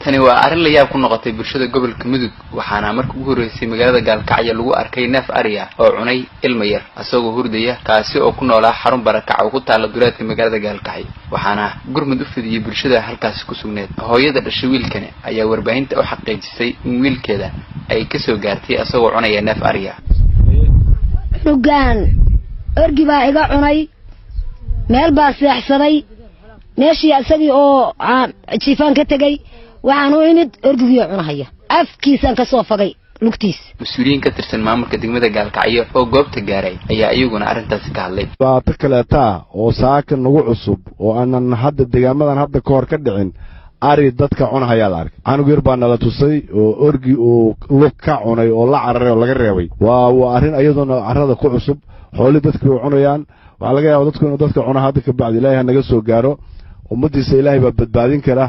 tani waa arrin la yaab ku noqotay bulshada gobolka Mudug waxaana markii ugu horeysay magaalada Gaalkacyo lagu arkay neef ari ah oo cunay ilmo yar asagoo hurdaya kaasi oo ku noolaa xarun barakac oo ku taala duleedka magaalada Gaalkacyo waxaana gurmad u fidiyay bulshada halkaas ku sugneed hooyada dhashay wiilkan ayaa warbaahinta u xaqiijisay in wiilkeeda ay ka soo gaartay asagoo cunaya neef ari ah rugaan orgi baa iga cunay meel baa seexsaday meeshii asagii oo jiifaan ka tagay waxaan u imid orgiga cunahaya afkiisan ka soo fagay lugtiis mas'uuliyiin ka tirsan maamulka degmada Gaalkacyo oo goobta gaaray ayaa iyaguna arintaas ka hadlay baata kaleeta oo saaka nagu cusub oo aanan hadda deegaamadan hadda ka hor ka dhicin ari dadka cunahaya la arkay anigu yar baa nala tusay oo orgi oo lug ka cunay oo la cararay oo laga reebay waa arin ayaduna carrada ku cusub xoolo dadku cunayaan waxa laga yaabaa dadku inuu dadka cunaha hadda ka bacdi Ilaahay naga soo gaaro ummadiisa Ilaahay baa badbaadin kara